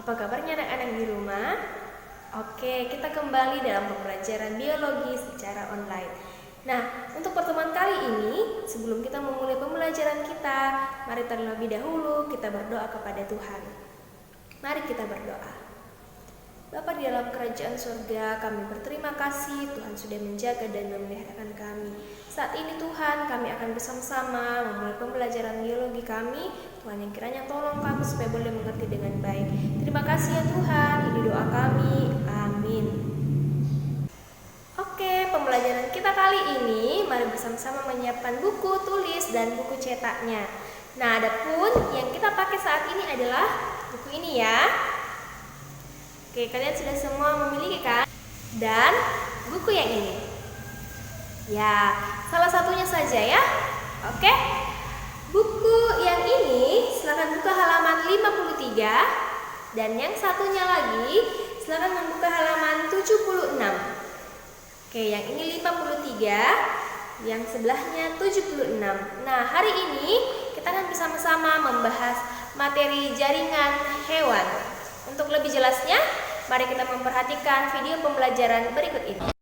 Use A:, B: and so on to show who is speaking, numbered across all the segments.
A: Apa kabarnya anak-anak di rumah? Oke, kita kembali dalam pembelajaran biologi secara online. Nah, untuk pertemuan kali ini, sebelum kita memulai pembelajaran kita, mari terlebih dahulu kita berdoa kepada Tuhan. Mari kita berdoa. Bapa di dalam kerajaan surga, kami berterima kasih Tuhan sudah menjaga dan memeliharakan kami. Saat ini Tuhan, kami akan bersama-sama memulai pembelajaran biologi kami. Tuhan yang kiranya tolong kami supaya boleh mengerti dengan baik. Terima kasih ya Tuhan, ini doa kami. Amin. Oke, pembelajaran kita kali ini, mari bersama-sama menyiapkan buku tulis dan buku cetaknya. Nah, adapun yang kita pakai saat ini adalah buku ini ya. Oke, kalian sudah semua memiliki kan? Dan buku yang ini. Ya, salah satunya saja ya. Oke. Buku yang ini silakan buka halaman 53 dan yang satunya lagi silakan membuka halaman 76. Oke, yang ini 53, yang sebelahnya 76. Nah, hari ini kita akan bersama-sama membahas materi jaringan hewan. Untuk lebih jelasnya, mari kita memperhatikan video pembelajaran berikut ini.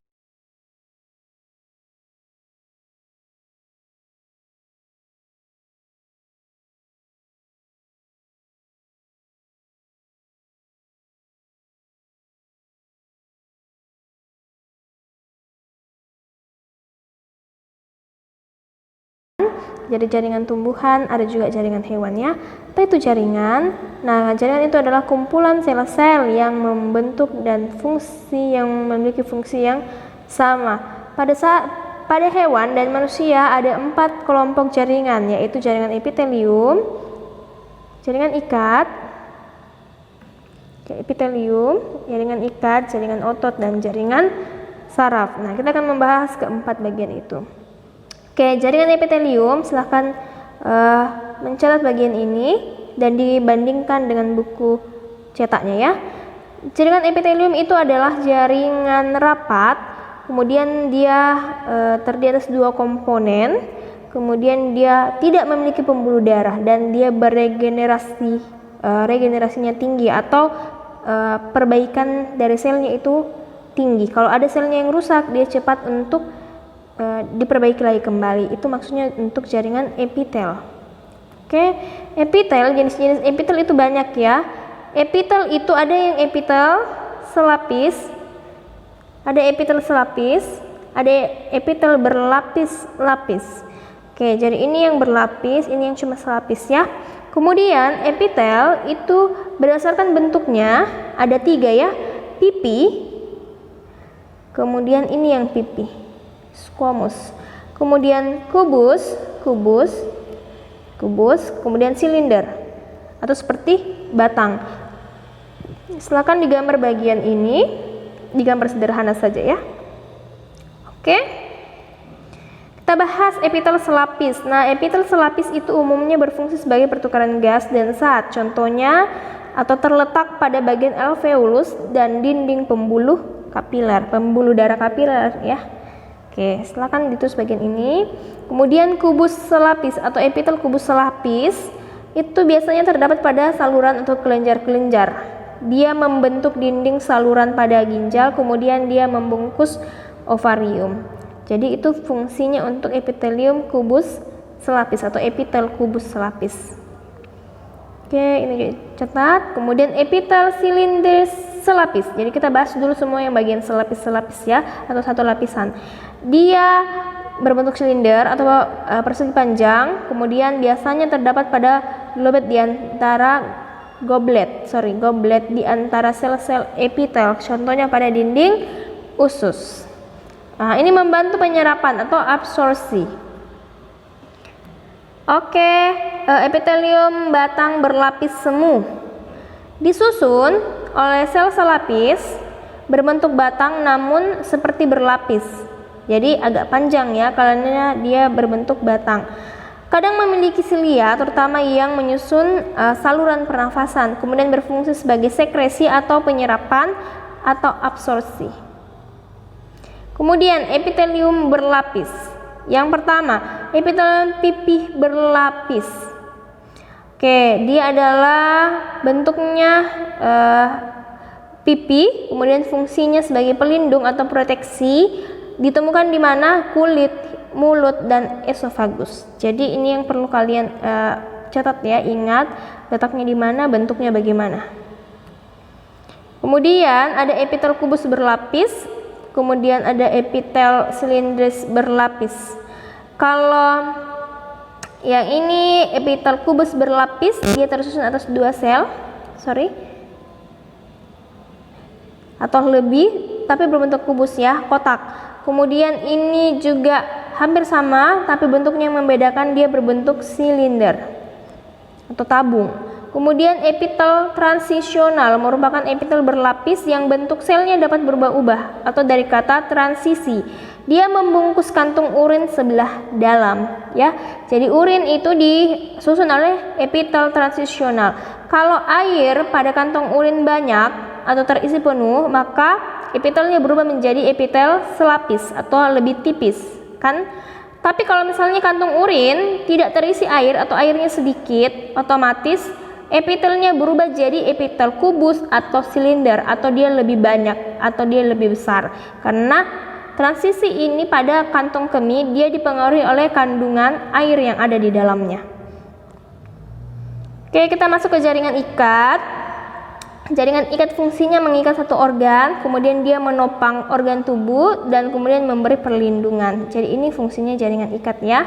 A: Jadi jaringan tumbuhan, ada juga jaringan hewan ya. Apa itu jaringan? Nah, jaringan itu adalah kumpulan sel-sel yang membentuk dan memiliki fungsi yang sama. Pada hewan dan manusia ada 4 kelompok jaringan, yaitu jaringan epitelium, jaringan ikat, jaringan ikat, jaringan otot, dan jaringan saraf. Nah, kita akan membahas keempat bagian itu. Oke, jaringan epitelium, silahkan mencatat bagian ini dan dibandingkan dengan buku cetaknya ya. Jaringan epitelium itu adalah jaringan rapat, kemudian dia terdiri atas 2 komponen, kemudian dia tidak memiliki pembuluh darah dan dia regenerasinya tinggi atau perbaikan dari selnya itu tinggi. Kalau ada selnya yang rusak, dia cepat untuk diperbaiki lagi kembali. Itu maksudnya untuk jaringan epitel. Oke, epitel, jenis-jenis epitel itu banyak ya. Epitel itu ada yang epitel selapis, ada epitel selapis, ada epitel berlapis-lapis. Oke, jadi ini yang berlapis, ini yang cuma selapis ya. Kemudian epitel itu berdasarkan bentuknya ada 3 ya, pipi, kemudian ini yang pipi, squamous, kemudian kubus, kemudian silinder atau seperti batang. Silakan digambar bagian ini, digambar sederhana saja ya. Oke, kita bahas epitel selapis. Nah, epitel selapis itu umumnya berfungsi sebagai pertukaran gas dan zat. Contohnya atau terletak pada bagian alveolus dan dinding pembuluh darah kapiler ya. Oke, silakan ditulis bagian ini. Kemudian kubus selapis atau epitel kubus selapis itu biasanya terdapat pada saluran atau kelenjar-kelenjar. Dia membentuk dinding saluran pada ginjal, kemudian dia membungkus ovarium. Jadi itu fungsinya untuk epitelium kubus selapis atau epitel kubus selapis. Oke, ini catat. Kemudian epitel silinder selapis. Jadi kita bahas dulu semua yang bagian selapis-selapis ya, atau satu lapisan. Dia berbentuk silinder atau persegi panjang, kemudian biasanya terdapat pada goblet di antara sel-sel epitel, contohnya pada dinding usus. Nah, ini membantu penyerapan atau absorpsi. Oke, epitelium batang berlapis semu disusun oleh sel selapis berbentuk batang namun seperti berlapis. Jadi agak panjang ya karena dia berbentuk batang. Kadang memiliki silia terutama yang menyusun saluran pernafasan, kemudian berfungsi sebagai sekresi atau penyerapan atau absorpsi. Kemudian epitelium berlapis. Yang pertama, epitelium pipih berlapis. Oke, dia adalah bentuknya pipi, kemudian fungsinya sebagai pelindung atau proteksi, ditemukan di mana? Kulit, mulut, dan esofagus. Jadi ini yang perlu kalian catat ya, ingat letaknya di mana, bentuknya bagaimana. Kemudian ada epitel kubus berlapis, kemudian ada epitel silindris berlapis. Kalau yang ini epitel kubus berlapis, dia tersusun atas 2 sel, atau lebih, tapi berbentuk kubus ya, kotak. Kemudian ini juga hampir sama, tapi bentuknya yang membedakan, dia berbentuk silinder atau tabung. Kemudian epitel transisional merupakan epitel berlapis yang bentuk selnya dapat berubah-ubah atau dari kata transisi. Dia membungkus kantung urin sebelah dalam ya. Jadi urin itu disusun oleh epitel transisional. Kalau air pada kantong urin banyak atau terisi penuh, maka epitelnya berubah menjadi epitel selapis atau lebih tipis kan. Tapi kalau misalnya kantung urin tidak terisi air atau airnya sedikit, otomatis epitelnya berubah jadi epitel kubus atau silinder, atau dia lebih banyak atau dia lebih besar. Karena transisi ini pada kantong kemih dia dipengaruhi oleh kandungan air yang ada di dalamnya. Oke, kita masuk ke jaringan ikat. Jaringan ikat fungsinya mengikat satu organ, kemudian dia menopang organ tubuh dan kemudian memberi perlindungan. Jadi ini fungsinya jaringan ikat ya.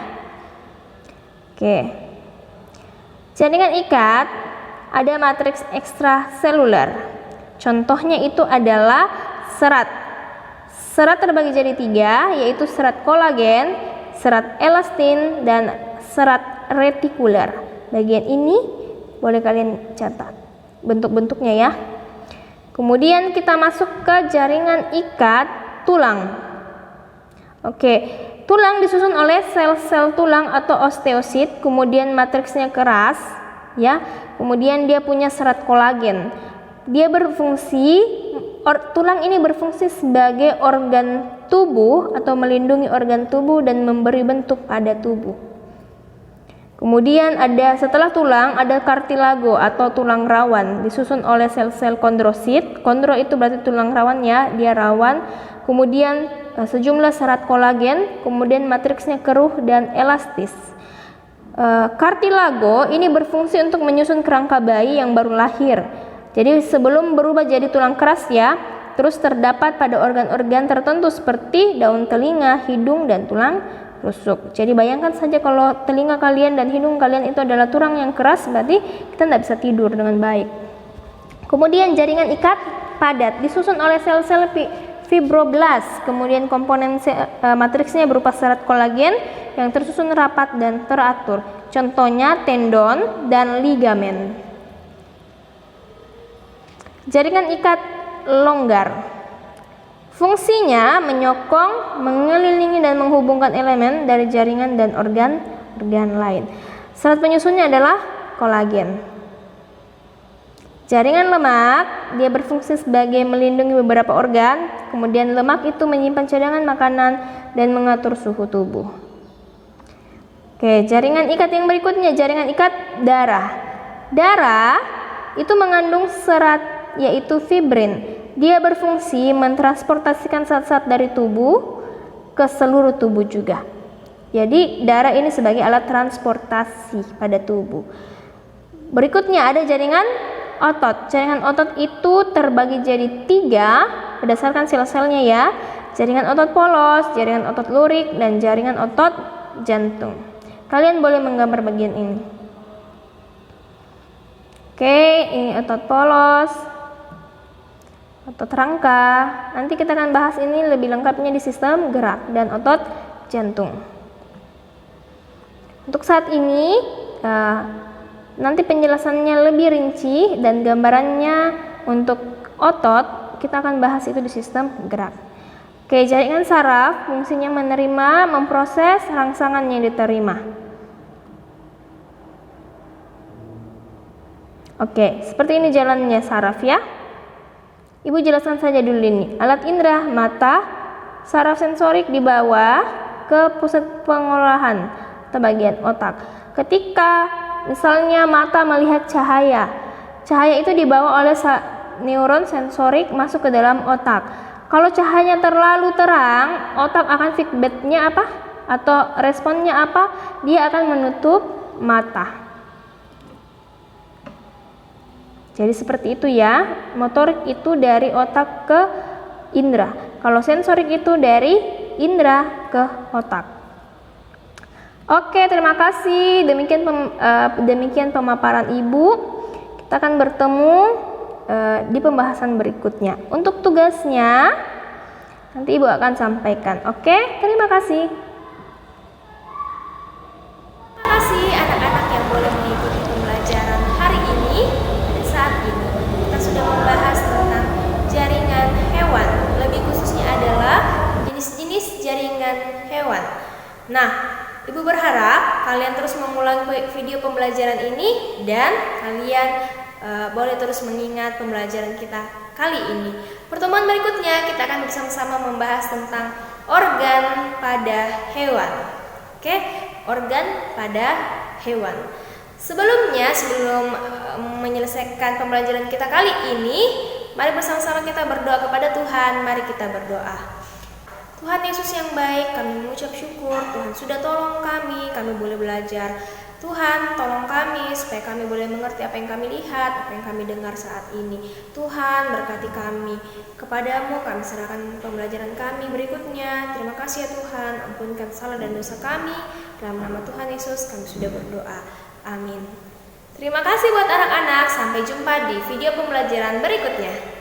A: Oke. Jaringan ikat ada matriks ekstraseluler. Contohnya itu adalah serat. Serat terbagi jadi 3, yaitu serat kolagen, serat elastin, dan serat retikuler. Bagian ini boleh kalian catat bentuk-bentuknya ya. Kemudian kita masuk ke jaringan ikat tulang. Oke, tulang disusun oleh sel-sel tulang atau osteosit, kemudian matriksnya keras ya. Kemudian dia punya serat kolagen. Dia berfungsi, tulang ini berfungsi sebagai organ tubuh atau melindungi organ tubuh dan memberi bentuk pada tubuh. Kemudian setelah tulang ada kartilago atau tulang rawan, disusun oleh sel-sel kondrosit. Kondro itu berarti tulang rawan ya, dia rawan. Kemudian sejumlah serat kolagen, kemudian matriksnya keruh dan elastis. Kartilago ini berfungsi untuk menyusun kerangka bayi yang baru lahir. Jadi sebelum berubah jadi tulang keras ya, terus terdapat pada organ-organ tertentu seperti daun telinga, hidung, dan tulang rusuk. Jadi bayangkan saja kalau telinga kalian dan hidung kalian itu adalah tulang yang keras, berarti kita tidak bisa tidur dengan baik. Kemudian jaringan ikat padat disusun oleh sel-sel fibroblast. Kemudian komponen matriksnya berupa serat kolagen yang tersusun rapat dan teratur. Contohnya tendon dan ligamen. Jaringan ikat longgar. Fungsinya menyokong, mengelilingi, dan menghubungkan elemen dari jaringan dan organ-organ lain. Serat penyusunnya adalah kolagen. Jaringan lemak, dia berfungsi sebagai melindungi beberapa organ. Kemudian lemak itu menyimpan cadangan makanan dan mengatur suhu tubuh. Oke, jaringan ikat yang berikutnya, jaringan ikat darah. Darah itu mengandung serat, yaitu fibrin. Dia berfungsi mentransportasikan zat-zat dari tubuh ke seluruh tubuh juga. Jadi darah ini sebagai alat transportasi pada tubuh. Berikutnya ada jaringan otot. Jaringan otot itu terbagi jadi 3 berdasarkan sel-selnya ya. Jaringan otot polos, jaringan otot lurik, dan jaringan otot jantung. Kalian boleh menggambar bagian ini. Oke, ini otot polos, otot rangka. Nanti kita akan bahas ini lebih lengkapnya di sistem gerak dan otot jantung. Untuk saat ini nanti penjelasannya lebih rinci dan gambarannya untuk otot kita akan bahas itu di sistem gerak. Oke, jaringan saraf fungsinya menerima, memproses rangsangan yang diterima. Oke, seperti ini jalannya saraf ya. Ibu jelaskan saja dulu ini. Alat indera mata, saraf sensorik di bawah ke pusat pengolahan atau bagian otak. Ketika Misalnya mata melihat cahaya. Cahaya itu dibawa oleh neuron sensorik masuk ke dalam otak. Kalau cahayanya terlalu terang, otak akan feedbacknya apa? Atau responnya apa? Dia akan menutup mata. Jadi seperti itu ya, motorik itu dari otak ke indera. Kalau sensorik itu dari indera ke otak. Oke, terima kasih. Demikian pemaparan Ibu. Kita akan bertemu di pembahasan berikutnya. Untuk tugasnya nanti Ibu akan sampaikan. Oke, terima kasih.
B: Terima kasih anak-anak yang boleh mengikuti pembelajaran hari ini. Pada saat ini kita sudah membahas tentang jaringan hewan. Lebih khususnya adalah jenis-jenis jaringan hewan. Nah, Ibu berharap kalian terus mengulang video pembelajaran ini dan kalian boleh terus mengingat pembelajaran kita kali ini. Pertemuan berikutnya kita akan bersama-sama membahas tentang organ pada hewan. Oke, organ pada hewan. Sebelum menyelesaikan pembelajaran kita kali ini, mari bersama-sama kita berdoa kepada Tuhan. Mari kita berdoa. Tuhan Yesus yang baik, kami mengucap syukur. Tuhan sudah tolong kami boleh belajar. Tuhan, tolong kami supaya kami boleh mengerti apa yang kami lihat, apa yang kami dengar saat ini. Tuhan, berkati kami. Kepadamu kami serahkan pembelajaran kami berikutnya. Terima kasih ya Tuhan, ampunkan salah dan dosa kami. Dalam nama Tuhan Yesus kami sudah berdoa. Amin. Terima kasih buat anak-anak. Sampai jumpa di video pembelajaran berikutnya.